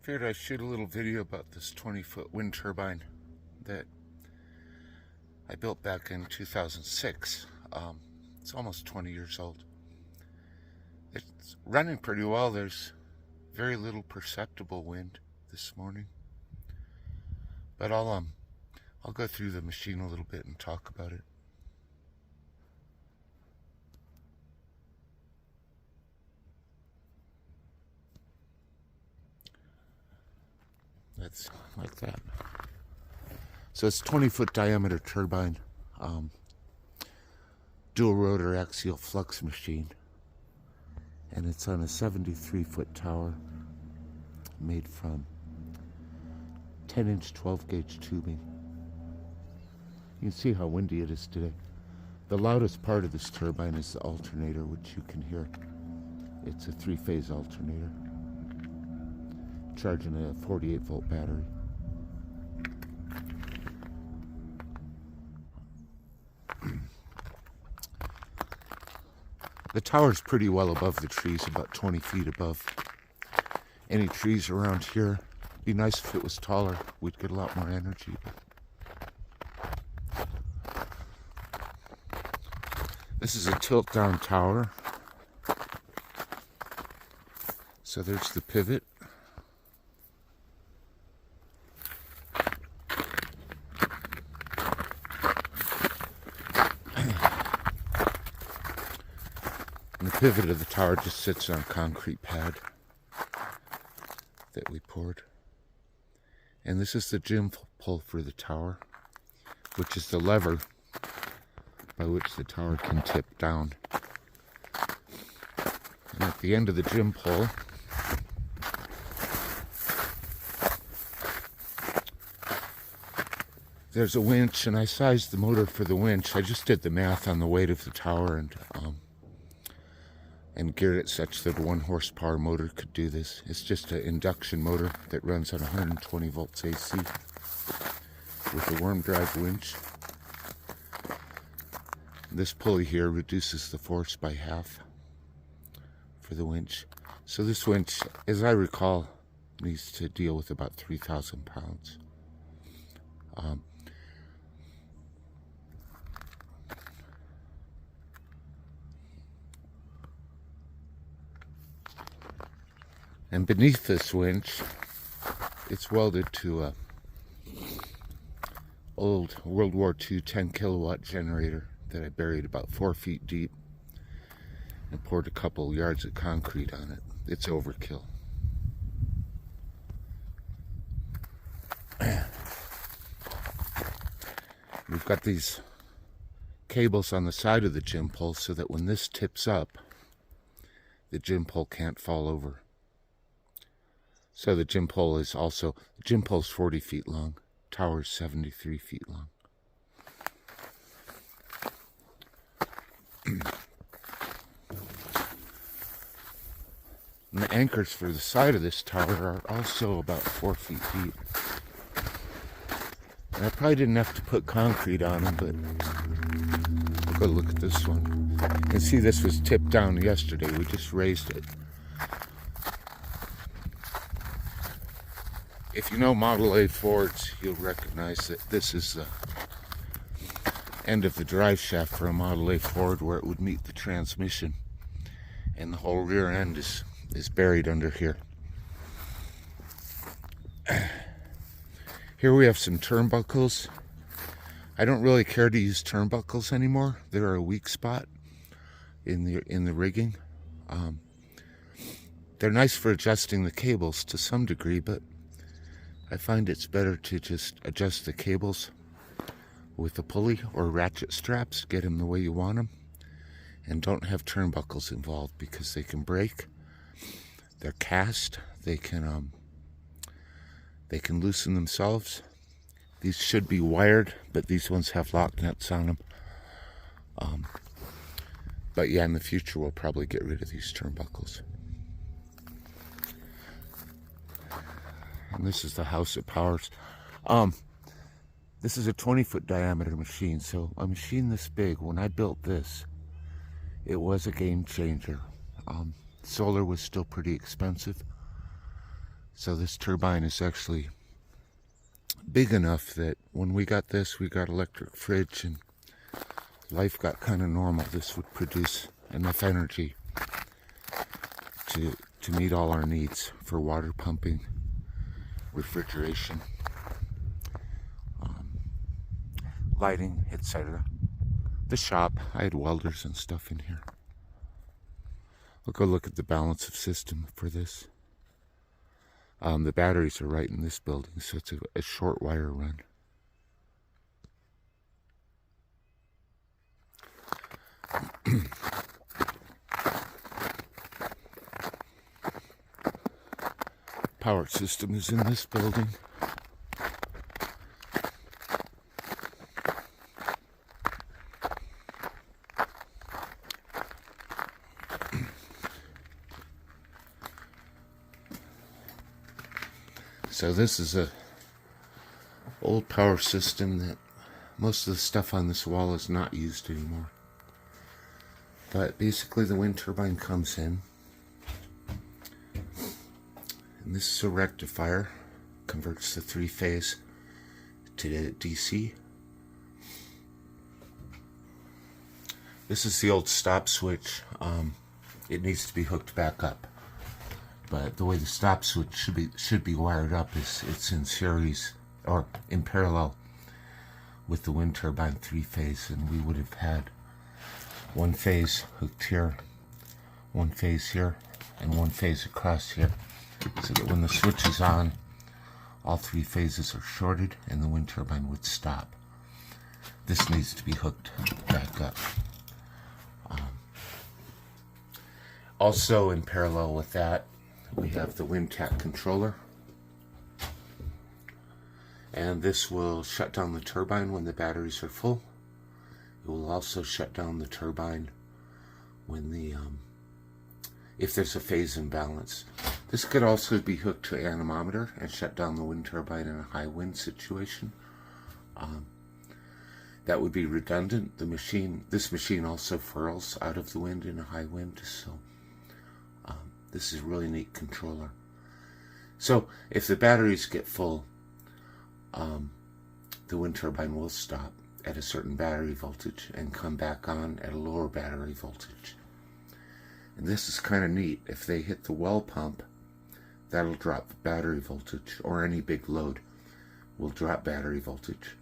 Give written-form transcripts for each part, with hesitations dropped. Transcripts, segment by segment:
Figured I'd shoot a little video about this 20-foot wind turbine that I built back in 2006. It's almost 20 years old. It's running pretty well. There's very little perceptible wind this morning, but I'll go through the machine a little bit and talk about it. That's like that. So it's 20-foot diameter turbine, dual rotor axial flux machine, and it's on a 73-foot tower made from 10-inch 12-gauge tubing. You can see how windy it is today. The loudest part of this turbine is the alternator, which you can hear. It's a 3-phase alternator, charging a 48-volt battery. The tower's pretty well above the trees, about 20 feet above any trees around here. It'd be nice if it was taller. We'd get a lot more energy. This is a tilt-down tower. So there's the pivot. And the pivot of the tower just sits on a concrete pad that we poured. And this is the gym pole for the tower, which is the lever by which the tower can tip down. And at the end of the gym pole, there's a winch, and I sized the motor for the winch. I just did the math on the weight of the tower and geared it such that a 1 horsepower motor could do this. It's just an induction motor that runs on 120 volts AC with a worm drive winch. This pulley here reduces the force by half for the winch. So this winch, as I recall, needs to deal with about 3,000 pounds. And beneath this winch, it's welded to a old World War II 10 kilowatt generator that I buried about 4 feet deep and poured a couple yards of concrete on it. It's overkill. We've got these cables on the side of the gym pole so that when this tips up, the gym pole can't fall over. So the gym pole is 40 feet long, tower is 73 feet long. And the anchors for the side of this tower are also about 4 feet deep. And I probably didn't have to put concrete on them, but we'll go look at this one. You can see this was tipped down yesterday. We just raised it. If you know Model A Fords, you'll recognize that this is the end of the drive shaft for a Model A Ford where it would meet the transmission. And the whole rear end is buried under here. Here we have some turnbuckles. I don't really care to use turnbuckles anymore. They're a weak spot in the rigging. They're nice for adjusting the cables to some degree, but I find it's better to just adjust the cables with a pulley or ratchet straps, get them the way you want them, and don't have turnbuckles involved because they can break. They're cast. They can loosen themselves. These should be wired, but these ones have lock nuts on them. But yeah, in the future we'll probably get rid of these turnbuckles. And this is the house it powers. This is a 20-foot diameter machine, so a machine this big, when I built this, it was a game changer. Solar was still pretty expensive, So this turbine is actually big enough that when we got this, we got electric fridge and life got kind of normal. This would produce enough energy to meet all our needs for water pumping, refrigeration, lighting, etc. The shop, I had welders and stuff in here. I'll go look at the balance of system for this. The batteries are right in this building, so it's a short wire run. Power system is in this building. So this is a old power system that most of the stuff on this wall is not used anymore. But basically the wind turbine comes in, and this is a rectifier, converts the 3-phase to DC. This is the old stop switch. It needs to be hooked back up. But the way the stop switch should be wired up is it's in series or in parallel with the wind turbine 3-phase, and we would have had 1 phase hooked here, 1 phase here, and 1 phase across here, so that when the switch is on, all 3 phases are shorted and the wind turbine would stop. This needs to be hooked back up. Also in parallel with that, we have the wind tach controller, and this will shut down the turbine when the batteries are full. It will also shut down the turbine when if there's a phase imbalance. This could also be hooked to an anemometer and shut down the wind turbine in a high wind situation. That would be redundant. This machine also furls out of the wind in a high wind, so this is a really neat controller. So if the batteries get full, the wind turbine will stop at a certain battery voltage and come back on at a lower battery voltage. And this is kind of neat. If they hit the well pump, that'll drop the battery voltage, or any big load will drop battery voltage.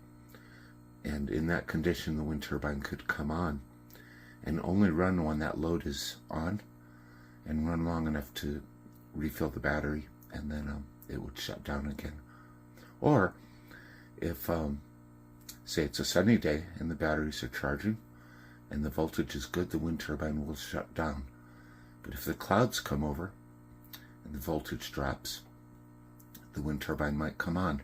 And in that condition, the wind turbine could come on and only run when that load is on, and run long enough to refill the battery, and then it would shut down again. Or if say it's a sunny day and the batteries are charging and the voltage is good, the wind turbine will shut down. But if the clouds come over and the voltage drops, the wind turbine might come on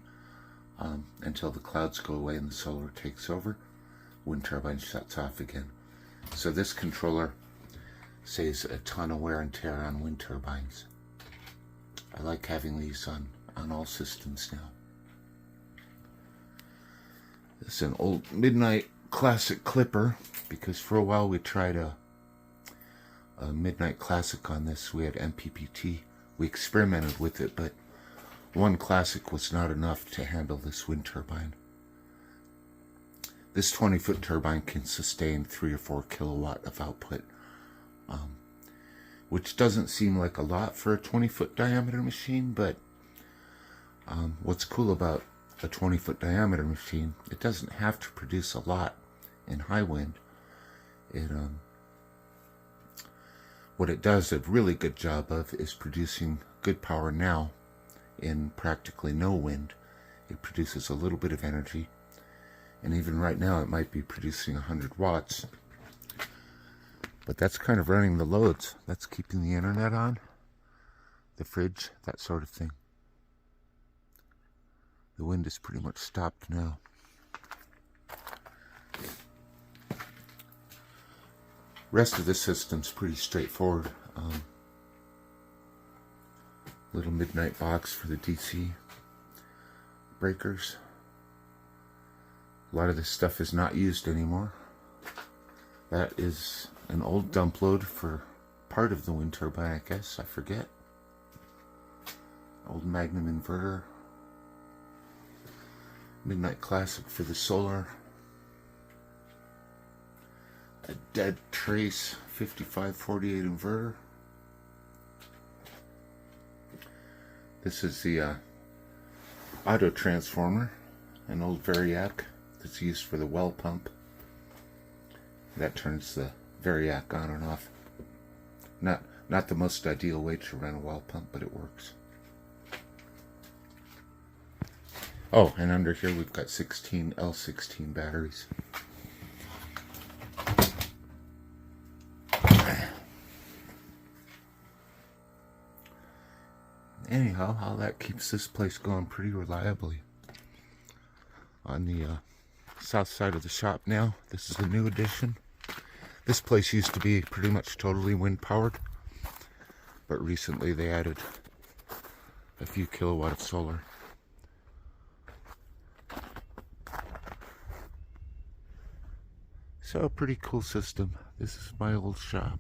until the clouds go away and the solar takes over. Wind turbine shuts off again. So this controller saves a ton of wear and tear on wind turbines. I like having these on all systems now. This is an old Midnight Classic clipper, because for a while we tried a Midnight Classic on this. We had MPPT. We experimented with it, but one Classic was not enough to handle this wind turbine. This 20-foot turbine can sustain 3 or 4 kilowatt of output, which doesn't seem like a lot for a 20-foot diameter machine, but what's cool about a 20-foot diameter machine, it doesn't have to produce a lot in high wind. What it does a really good job of is producing good power now in practically no wind. It produces a little bit of energy, and even right now it might be producing 100 watts. But that's kind of running the loads. That's keeping the internet on, the fridge, that sort of thing. The wind is pretty much stopped now. Rest of the system's pretty straightforward. Little Midnight box for the DC breakers. A lot of this stuff is not used anymore. That is an old dump load for part of the wind turbine, I guess. I forget. Old Magnum inverter. Midnight Classic for the solar. A Dead Trace 5548 inverter. This is the auto transformer, an old Variac that's used for the well pump. That turns the Variac on and off. Not the most ideal way to run a well pump, but it works. Oh, and under here we've got 16 L16 batteries. Anyhow, how that keeps this place going pretty reliably. On the south side of the shop now, this is a new addition. This place used to be pretty much totally wind powered, but recently they added a few kilowatt of solar. So a pretty cool system. This is my old shop.